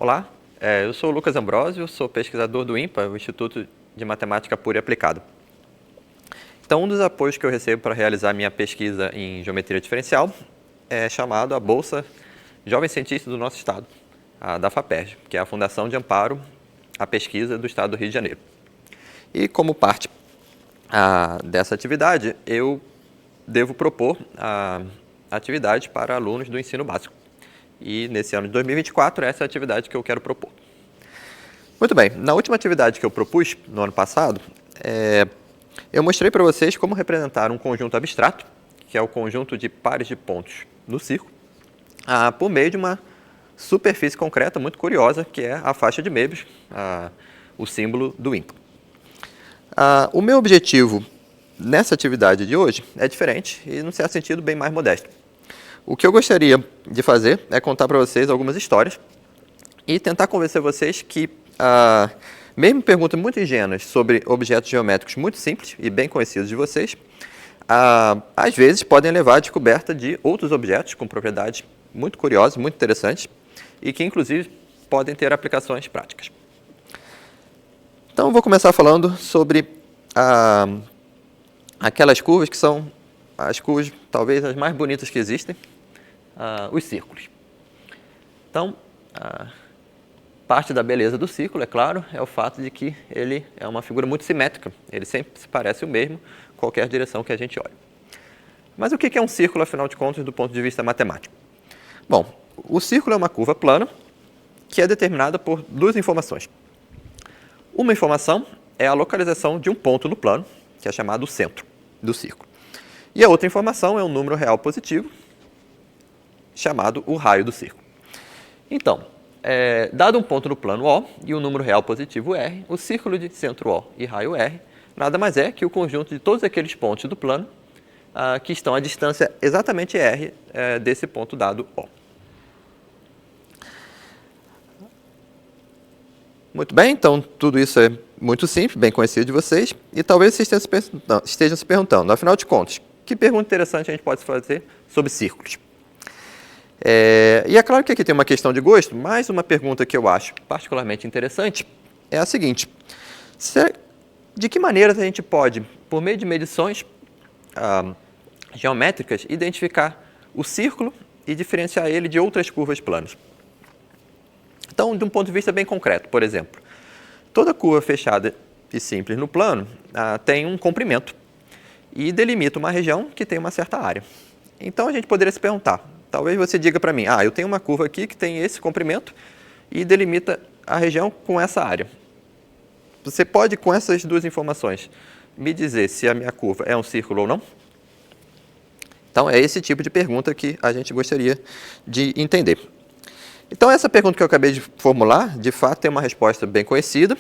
Olá, eu sou o Lucas Ambrosio, sou pesquisador do INPA, o Instituto de Matemática Pura e Aplicada. Então, um dos apoios que eu recebo para realizar minha pesquisa em geometria diferencial é chamado a Bolsa Jovem Cientista do nosso estado, da FAPERJ, que é a Fundação de Amparo à Pesquisa do Estado do Rio de Janeiro. E como parte dessa atividade, eu devo propor atividades para alunos do ensino básico. E nesse ano de 2024, essa é a atividade que eu quero propor. Muito bem, na última atividade que eu propus, no ano passado, eu mostrei para vocês como representar um conjunto abstrato, que é o conjunto de pares de pontos no círculo, por meio de uma superfície concreta muito curiosa, que é a faixa de Möbius, o símbolo do INPA. O meu objetivo nessa atividade de hoje é diferente e, num certo sentido, bem mais modesto. O que eu gostaria de fazer é contar para vocês algumas histórias e tentar convencer vocês que, mesmo perguntas muito ingênuas sobre objetos geométricos muito simples e bem conhecidos de vocês, às vezes podem levar à descoberta de outros objetos com propriedades muito curiosas, muito interessantes e que, inclusive, podem ter aplicações práticas. Então, eu vou começar falando sobre aquelas curvas que são as curvas talvez as mais bonitas que existem, os círculos. Então, parte da beleza do círculo, é claro, é o fato de que ele é uma figura muito simétrica. Ele sempre se parece o mesmo, qualquer direção que a gente olhe. Mas o que é um círculo, afinal de contas, do ponto de vista matemático? Bom, o círculo é uma curva plana que é determinada por duas informações. Uma informação é a localização de um ponto no plano, que é chamado centro do círculo. E a outra informação é um número real positivo, chamado o raio do círculo. Então, dado um ponto no plano O e um número real positivo R, o círculo de centro O e raio R nada mais é que o conjunto de todos aqueles pontos do plano que estão à distância exatamente R desse ponto dado O. Muito bem, então tudo isso é muito simples, bem conhecido de vocês, e talvez vocês estejam se perguntando, afinal de contas, que pergunta interessante a gente pode fazer sobre círculos? E é claro que aqui tem uma questão de gosto, mas uma pergunta que eu acho particularmente interessante é a seguinte: de que maneira a gente pode, por meio de medições geométricas, identificar o círculo e diferenciar ele de outras curvas planas? Então, de um ponto de vista bem concreto, por exemplo, toda curva fechada e simples no plano tem um comprimento e delimita uma região que tem uma certa área. Então, a gente poderia se perguntar, talvez você diga para mim, eu tenho uma curva aqui que tem esse comprimento e delimita a região com essa área. Você pode, com essas duas informações, me dizer se a minha curva é um círculo ou não? Então, é esse tipo de pergunta que a gente gostaria de entender. Então, essa pergunta que eu acabei de formular, de fato, tem uma resposta bem conhecida.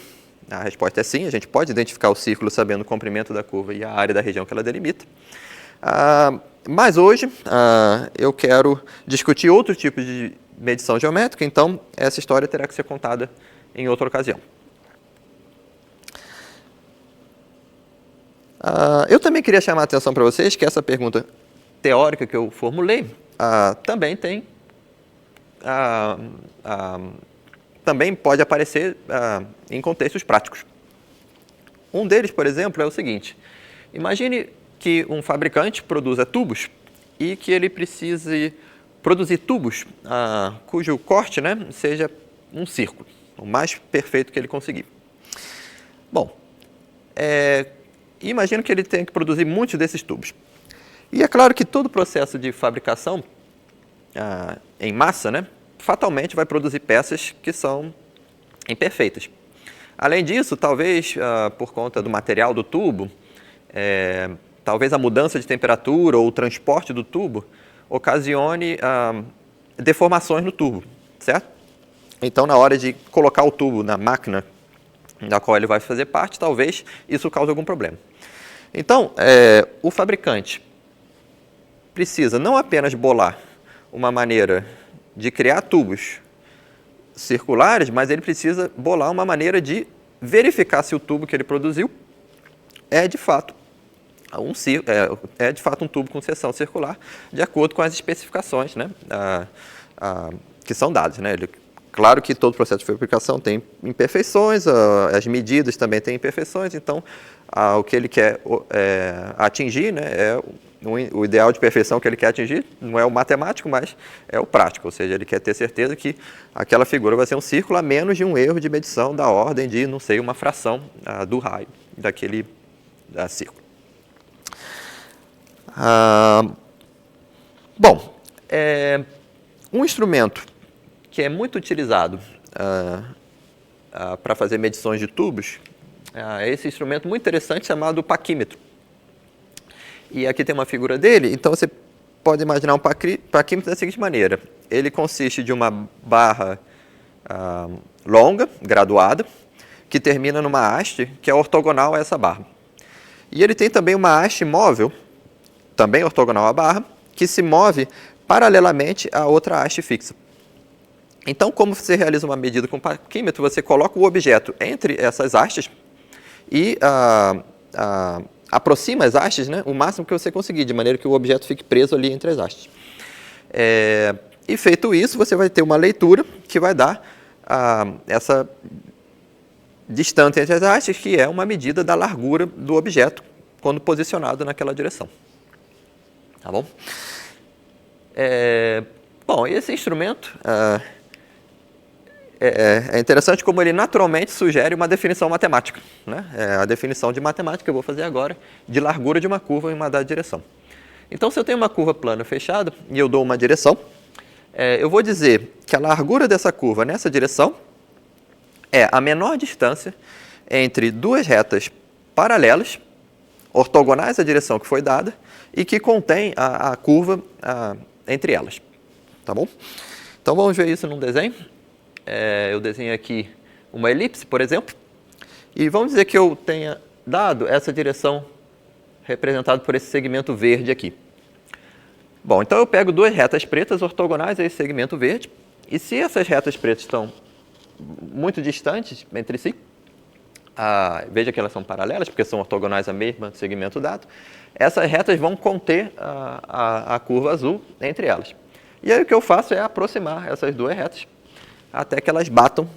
A resposta é sim, a gente pode identificar o círculo sabendo o comprimento da curva e a área da região que ela delimita. Mas hoje, eu quero discutir outro tipo de medição geométrica, então essa história terá que ser contada em outra ocasião. Eu também queria chamar a atenção para vocês que essa pergunta teórica que eu formulei também tem também pode aparecer em contextos práticos. Um deles, por exemplo, é o seguinte: imagine que um fabricante produza tubos e que ele precise produzir tubos cujo corte seja um círculo, o mais perfeito que ele conseguir. Bom, imagino que ele tenha que produzir muitos desses tubos. E é claro que todo o processo de fabricação em massa, fatalmente vai produzir peças que são imperfeitas. Além disso, talvez por conta do material do tubo, talvez a mudança de temperatura ou o transporte do tubo ocasione deformações no tubo, certo? Então, na hora de colocar o tubo na máquina da qual ele vai fazer parte, talvez isso cause algum problema. Então, o fabricante precisa não apenas bolar uma maneira de criar tubos circulares, mas ele precisa bolar uma maneira de verificar se o tubo que ele produziu é de fato um tubo com seção circular, de acordo com as especificações que são dadas. Ele Claro que todo processo de fabricação tem imperfeições, as medidas também têm imperfeições, então o que ele quer atingir, né, o ideal de perfeição que ele quer atingir não é o matemático, mas é o prático, ou seja, ele quer ter certeza que aquela figura vai ser um círculo a menos de um erro de medição da ordem de, não sei, uma fração do raio daquele círculo. Bom, um instrumento que é muito utilizado para fazer medições de tubos é esse instrumento muito interessante chamado paquímetro. E aqui tem uma figura dele, então você pode imaginar um paquímetro da seguinte maneira. Ele consiste de uma barra longa, graduada, que termina numa haste que é ortogonal a essa barra. E ele tem também uma haste móvel, também ortogonal à barra, que se move paralelamente a outra haste fixa. Então, como você realiza uma medida com paquímetro, você coloca o objeto entre essas hastes e aproxima as hastes, né, o máximo que você conseguir, de maneira que o objeto fique preso ali entre as hastes. E feito isso, você vai ter uma leitura que vai dar essa distância entre as hastes, que é uma medida da largura do objeto quando posicionado naquela direção. Tá bom? Bom, esse instrumento é interessante como ele naturalmente sugere uma definição matemática, né? A definição de matemática que eu vou fazer agora, de largura de uma curva em uma dada direção. Então, se eu tenho uma curva plana fechada e eu dou uma direção, eu vou dizer que a largura dessa curva nessa direção é a menor distância entre duas retas paralelas, ortogonais à direção que foi dada, e que contém a curva entre elas. Tá bom? Então, vamos ver isso num desenho. Eu desenho aqui uma elipse, por exemplo, e vamos dizer que eu tenha dado essa direção representada por esse segmento verde aqui. Bom, então eu pego duas retas pretas ortogonais a esse segmento verde, e se essas retas pretas estão muito distantes entre si, veja que elas são paralelas, porque são ortogonais ao mesmo segmento dado, essas retas vão conter a curva azul entre elas. E aí o que eu faço é aproximar essas duas retas até que elas batam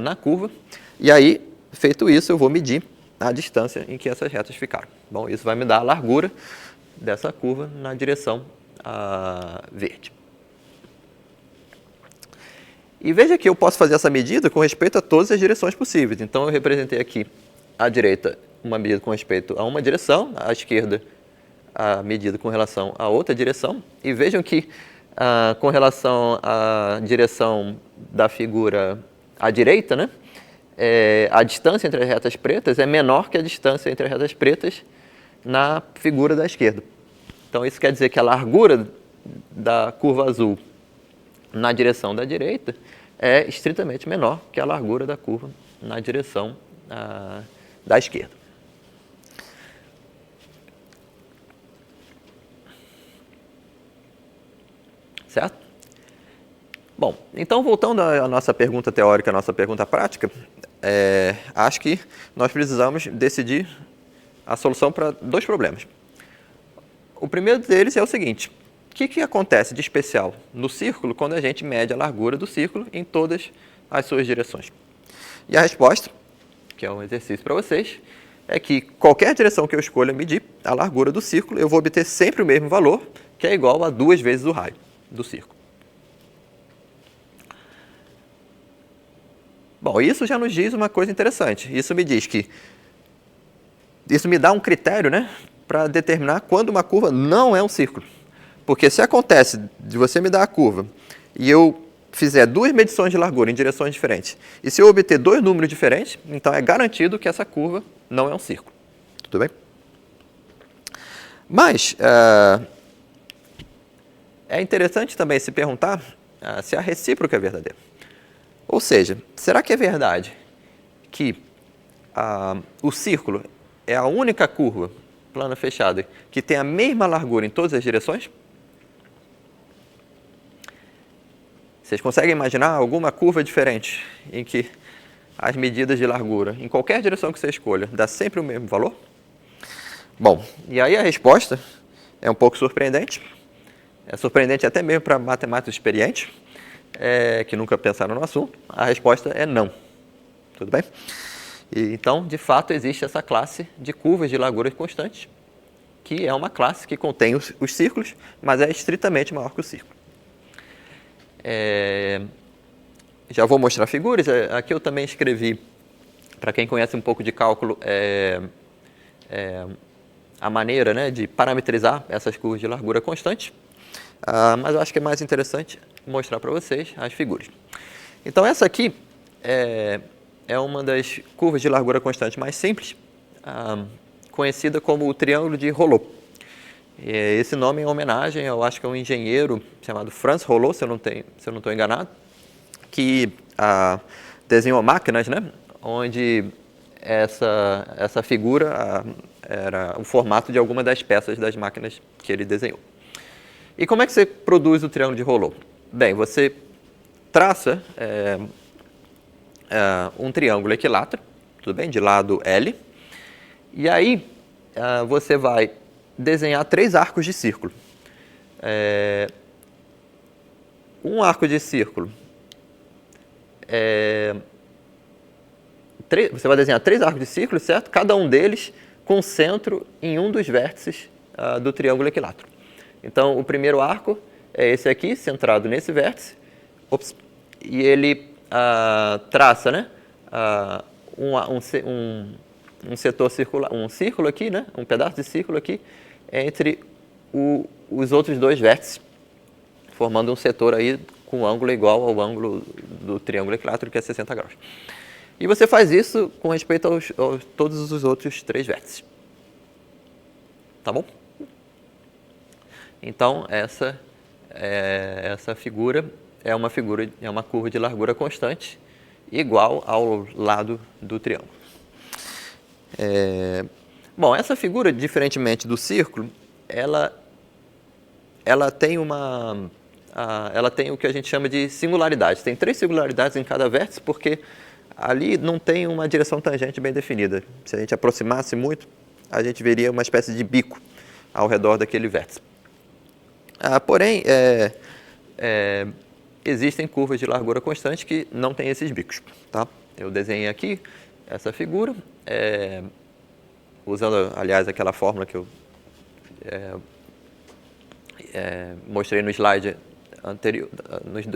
na curva, e aí, feito isso, eu vou medir a distância em que essas retas ficaram. Bom, isso vai me dar a largura dessa curva na direção verde. E veja que eu posso fazer essa medida com respeito a todas as direções possíveis. Então, eu representei aqui à direita uma medida com respeito a uma direção, à esquerda a medida com relação a outra direção, e vejam que com relação à direção da figura à direita, né, a distância entre as retas pretas é menor que a distância entre as retas pretas na figura da esquerda. Então, isso quer dizer que a largura da curva azul na direção da direita é estritamente menor que a largura da curva na direção da esquerda. Certo? Bom, então voltando à nossa pergunta teórica, à nossa pergunta prática, acho que nós precisamos decidir a solução para dois problemas. O primeiro deles é o seguinte: o que acontece de especial no círculo quando a gente mede a largura do círculo em todas as suas direções? E a resposta, que é um exercício para vocês, é que qualquer direção que eu escolha medir a largura do círculo, eu vou obter sempre o mesmo valor, que é igual a 2 vezes o raio do círculo. Bom, isso já nos diz uma coisa interessante. Isso me diz que... Isso me dá um critério, né, para determinar quando uma curva não é um círculo. Porque se acontece de você me dar a curva e eu fizer duas medições de largura em direções diferentes, e se eu obter dois números diferentes, então é garantido que essa curva não é um círculo. Tudo bem? Mas é interessante também se perguntar se a recíproca é verdadeira. Ou seja, será que é verdade que o círculo é a única curva plana fechada que tem a mesma largura em todas as direções? Vocês conseguem imaginar alguma curva diferente em que as medidas de largura, em qualquer direção que você escolha, dá sempre o mesmo valor? Bom, e aí a resposta é um pouco surpreendente. É surpreendente até mesmo para matemáticos experientes. que nunca pensaram no assunto, a resposta é não. Tudo bem? Então, de fato, existe essa classe de curvas de larguras constantes, que é uma classe que contém os círculos, mas é estritamente maior que o círculo. Já vou mostrar figuras. Aqui eu também escrevi, para quem conhece um pouco de cálculo, a maneira, né, de parametrizar essas curvas de largura constante. Mas eu acho que é mais interessante mostrar para vocês as figuras. Então, essa aqui é uma das curvas de largura constante mais simples, conhecida como o triângulo de Rolot. Esse nome é em homenagem, eu acho que é um engenheiro chamado Franz Rolot, se eu não estou enganado, que desenhou máquinas, né, onde essa figura era o formato de alguma das peças das máquinas que ele desenhou. E como é que você produz o triângulo de Rolot? Bem, você traça um triângulo equilátero, tudo bem, de lado L, e aí você vai desenhar 3 arcos de círculo. Um arco de círculo, você vai desenhar 3 arcos de círculo, certo? Cada um deles com centro em um dos vértices do triângulo equilátero. Então, o primeiro arco é esse aqui, centrado nesse vértice. E ele traça, né, um setor circular, um círculo aqui, né, um pedaço de círculo aqui, entre os outros 2 vértices, formando um setor aí com um ângulo igual ao ângulo do triângulo equilátero, que é 60 graus. E você faz isso com respeito a todos os outros 3 vértices. Tá bom? Então, essa figura é uma curva de largura constante igual ao lado do triângulo. Bom, essa figura, diferentemente do círculo, ela tem ela tem o que a gente chama de singularidades. Tem 3 singularidades em cada vértice, porque ali não tem uma direção tangente bem definida. Se a gente aproximasse muito, a gente veria uma espécie de bico ao redor daquele vértice. Porém, existem curvas de largura constante que não têm esses bicos. Tá? Eu desenhei aqui essa figura, usando, aliás, aquela fórmula que eu mostrei no slide anterior,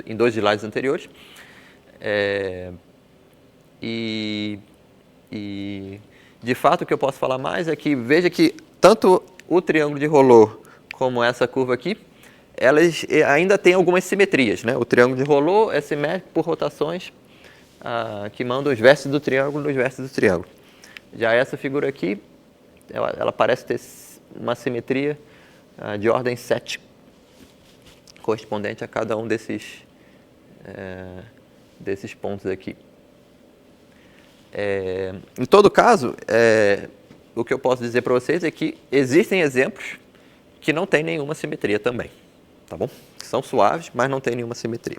em 2 slides anteriores. E, de fato, o que eu posso falar mais é que, veja que tanto o triângulo de Rolot como essa curva aqui, elas ainda têm algumas simetrias, né? O triângulo de Rolot é simétrico por rotações que mandam os vértices do triângulo nos vértices do triângulo. Já essa figura aqui, ela parece ter uma simetria de ordem 7, correspondente a cada um desses pontos aqui. Em todo caso, o que eu posso dizer para vocês é que existem exemplos que não têm nenhuma simetria também, tá bom? São suaves, mas não têm nenhuma simetria.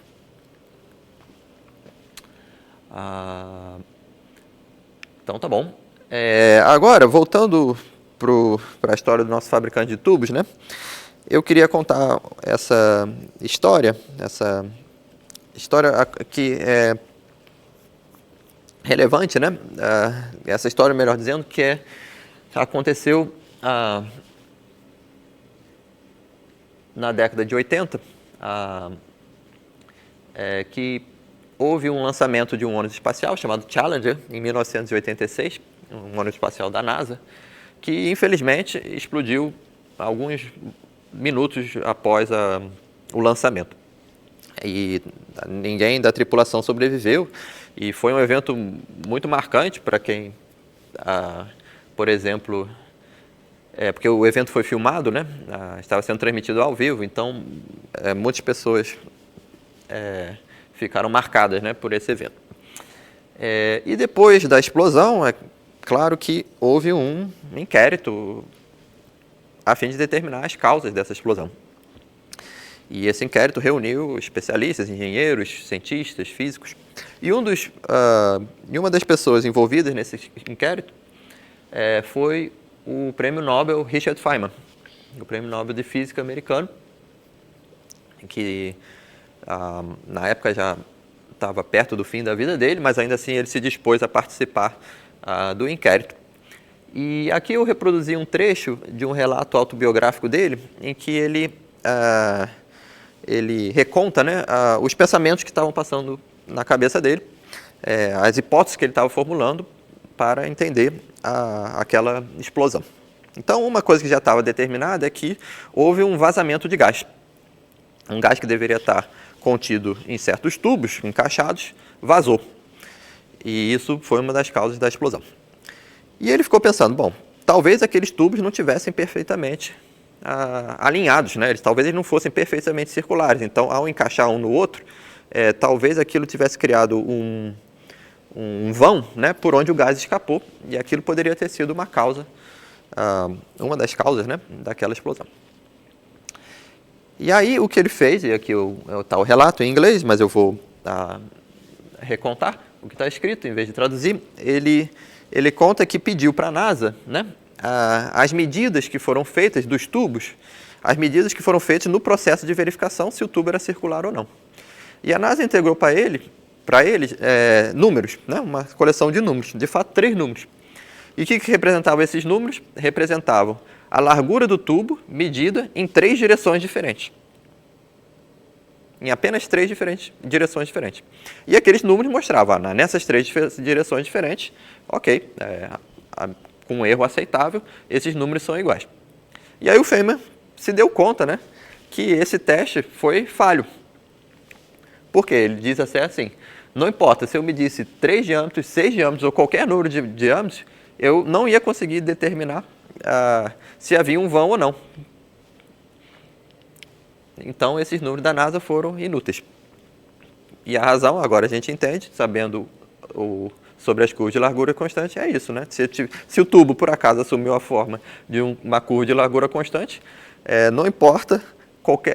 Então, tá bom. Agora, voltando para a história do nosso fabricante de tubos, né? Eu queria contar essa história que é relevante, né? Essa história, melhor dizendo, que aconteceu na década de 80, que houve um lançamento de um ônibus espacial chamado Challenger, em 1986, um ônibus espacial da NASA, que infelizmente explodiu alguns minutos após o lançamento. E ninguém da tripulação sobreviveu, e foi um evento muito marcante para quem, por exemplo, porque o evento foi filmado, né? Estava sendo transmitido ao vivo, então muitas pessoas ficaram marcadas, né, por esse evento. E depois da explosão, é claro que houve um inquérito a fim de determinar as causas dessa explosão. E esse inquérito reuniu especialistas, engenheiros, cientistas, físicos. E uma das pessoas envolvidas nesse inquérito foi o prêmio Nobel Richard Feynman, o prêmio Nobel de Física americano, que Na época já estava perto do fim da vida dele, mas ainda assim ele se dispôs a participar do inquérito. E aqui eu reproduzi um trecho de um relato autobiográfico dele, em que ele reconta, né, os pensamentos que estavam passando na cabeça dele, as hipóteses que ele estava formulando para entender aquela explosão. Então, uma coisa que já estava determinada é que houve um vazamento de gás. Um gás que deveria estar contido em certos tubos encaixados, vazou. E isso foi uma das causas da explosão. E ele ficou pensando, bom, talvez aqueles tubos não tivessem perfeitamente alinhados, né? Talvez eles não fossem perfeitamente circulares. Então, ao encaixar um no outro, talvez aquilo tivesse criado um vão, né, por onde o gás escapou, e aquilo poderia ter sido uma causa, uma das causas, né, daquela explosão. E aí o que ele fez, e aqui está o relato em inglês, mas eu vou recontar o que está escrito, em vez de traduzir. Ele conta que pediu para a NASA, né, as medidas que foram feitas dos tubos, as medidas que foram feitas no processo de verificação se o tubo era circular ou não. E a NASA entregou para ele números, né, uma coleção de números, de fato 3 números. E o que representavam esses números? Representavam a largura do tubo medida em 3 direções diferentes. Em apenas 3 direções diferentes. E aqueles números mostravam, nessas 3 direções diferentes, ok, com um erro aceitável, esses números são iguais. E aí o Feynman se deu conta, né, que esse teste foi falho. Por quê? Ele diz assim, não importa se eu medisse 3 diâmetros, 6 diâmetros ou qualquer número de diâmetros, eu não ia conseguir determinar se havia um vão ou não. Então, esses números da NASA foram inúteis. E a razão, agora a gente entende, sabendo sobre as curvas de largura constante, é isso, né? Se o tubo, por acaso, assumiu a forma de uma curva de largura constante, não importa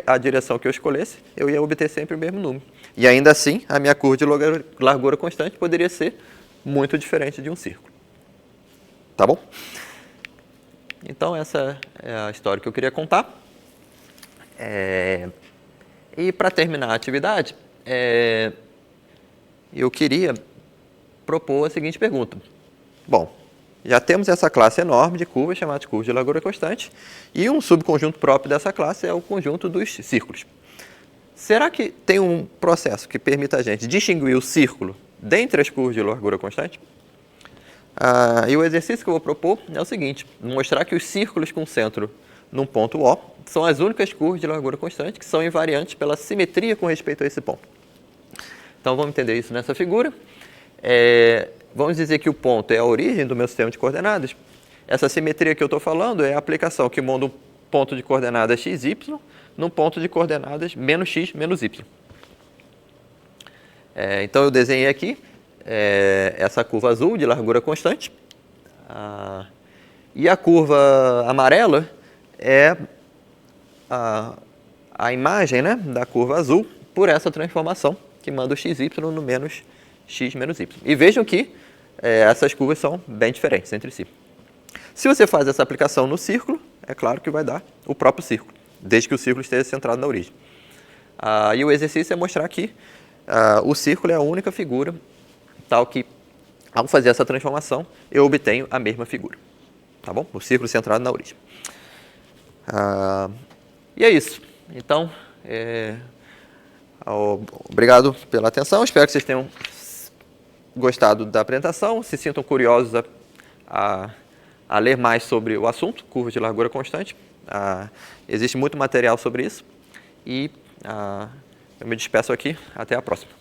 a direção que eu escolhesse, eu ia obter sempre o mesmo número. E ainda assim, a minha curva de largura constante poderia ser muito diferente de um círculo. Tá bom? Então, essa é a história que eu queria contar. E para terminar a atividade, eu queria propor a seguinte pergunta. Bom, já temos essa classe enorme de curvas, chamada de curva de largura constante, e um subconjunto próprio dessa classe é o conjunto dos círculos. Será que tem um processo que permita a gente distinguir o círculo dentre as curvas de largura constante? E o exercício que eu vou propor é o seguinte, mostrar que os círculos com centro num ponto O são as únicas curvas de largura constante que são invariantes pela simetria com respeito a esse ponto. Então, vamos entender isso nessa figura. Vamos dizer que o ponto é a origem do meu sistema de coordenadas. Essa simetria que eu estou falando é a aplicação que monta um ponto de coordenadas x, y num ponto de coordenadas menos x, menos y. Então, eu desenhei aqui essa curva azul de largura constante. E a curva amarela é a imagem, né, da curva azul por essa transformação que manda o xy no menos x menos y. E vejam que essas curvas são bem diferentes entre si. Se você faz essa aplicação no círculo, é claro que vai dar o próprio círculo, desde que o círculo esteja centrado na origem. E o exercício é mostrar que o círculo é a única figura tal que, ao fazer essa transformação, eu obtenho a mesma figura. Tá bom? O círculo centrado na origem. E é isso. Então, obrigado pela atenção. Espero que vocês tenham gostado da apresentação, se sintam curiosos a ler mais sobre o assunto, curva de largura constante. Existe muito material sobre isso. E eu me despeço aqui. Até a próxima.